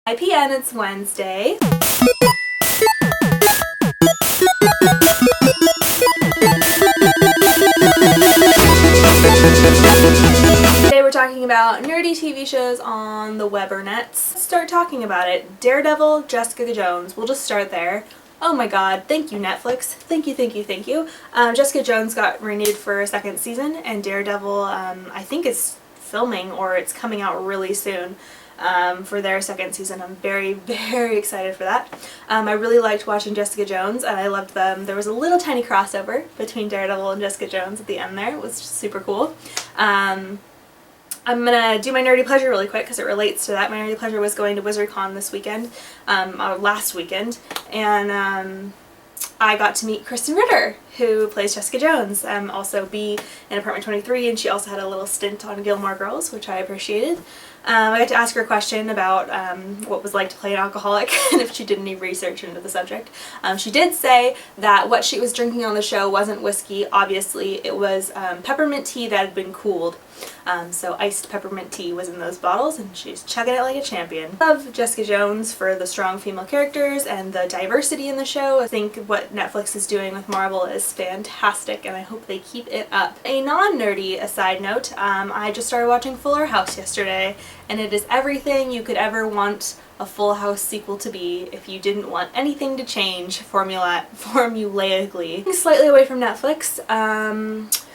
IPN, it's Wednesday. Today we're talking about nerdy TV shows on the Webernets. Let's start talking about it. Daredevil, Jessica Jones. We'll just start there. Oh my god, thank you Netflix. Thank you, thank you, thank you. Jessica Jones got renewed for a second season, and Daredevil I think is filming or it's coming out really soon for their second season. I'm very, very excited for that. I really liked watching Jessica Jones and I loved them. There was a little tiny crossover between Daredevil and Jessica Jones at the end there. It was just super cool. I'm gonna do my nerdy pleasure really quick because it relates to that. My nerdy pleasure was going to WizardCon this weekend, last weekend, and I got to meet Kristen Ritter, who plays Jessica Jones, also Bee in Apartment 23, and she also had a little stint on Gilmore Girls, which I appreciated. I got to ask her a question about what it was like to play an alcoholic and if she did any research into the subject. She did say that what she was drinking on the show wasn't whiskey. Obviously it was peppermint tea that had been cooled. So iced peppermint tea was in those bottles and she's chugging it like a champion. I love Jessica Jones for the strong female characters and the diversity in the show. I think what Netflix is doing with Marvel is fantastic and I hope they keep it up. A non-nerdy aside note, I just started watching Fuller House yesterday and it is everything you could ever want a Full House sequel to be if you didn't want anything to change formulaically. Slightly away from Netflix,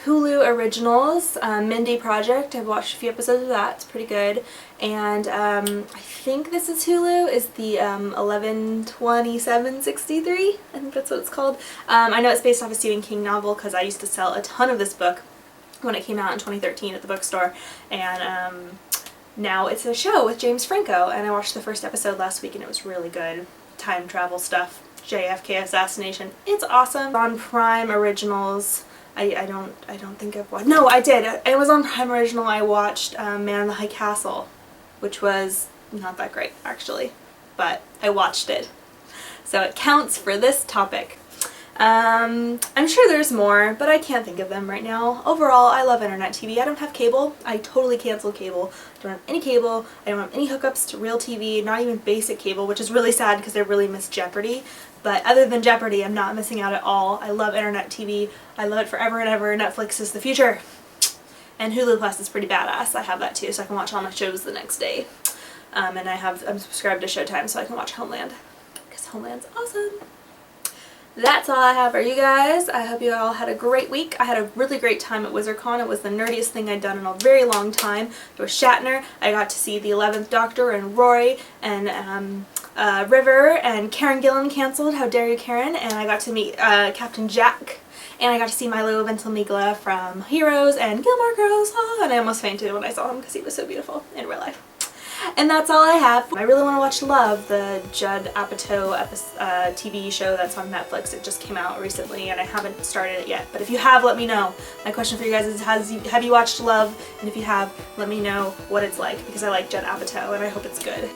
Hulu Originals, Mindy Project. I've watched a few episodes of that. It's pretty good. And I think this is Hulu, is the 11/27/63. I think that's what it's called. I know it's based off a Stephen King novel because I used to sell a ton of this book when it came out in 2013 at the bookstore. And now it's a show with James Franco, and I watched the first episode last week and it was really good. Time travel stuff, JFK assassination. It's awesome. On Prime Originals. I don't think I've watched. No, I did. It was on Prime Original. I watched Man in the High Castle, which was not that great actually, but I watched it. So it counts for this topic. I'm sure there's more, but I can't think of them right now. Overall, I love internet TV. I don't have cable. I totally canceled cable. I don't have any cable. I don't have any hookups to real TV, not even basic cable, which is really sad because I really miss Jeopardy. But other than Jeopardy, I'm not missing out at all. I love internet TV. I love it forever and ever. Netflix is the future. And Hulu Plus is pretty badass. I have that too, so I can watch all my shows the next day. And I'm subscribed to Showtime, so I can watch Homeland. Because Homeland's awesome. That's all I have for you guys. I hope you all had a great week. I had a really great time at WizardCon. It was the nerdiest thing I'd done in a very long time. There was Shatner. I got to see the 11th Doctor and Rory and River, and Karen Gillan canceled. How dare you, Karen? And I got to meet Captain Jack. And I got to see Milo Ventimiglia from Heroes and Gilmore Girls. Oh, and I almost fainted when I saw him because he was so beautiful in real life. And that's all I have. I really want to watch Love, the Judd Apatow TV show that's on Netflix. It just came out recently and I haven't started it yet. But if you have, let me know. My question for you guys is, have you watched Love? And if you have, let me know what it's like because I like Judd Apatow and I hope it's good.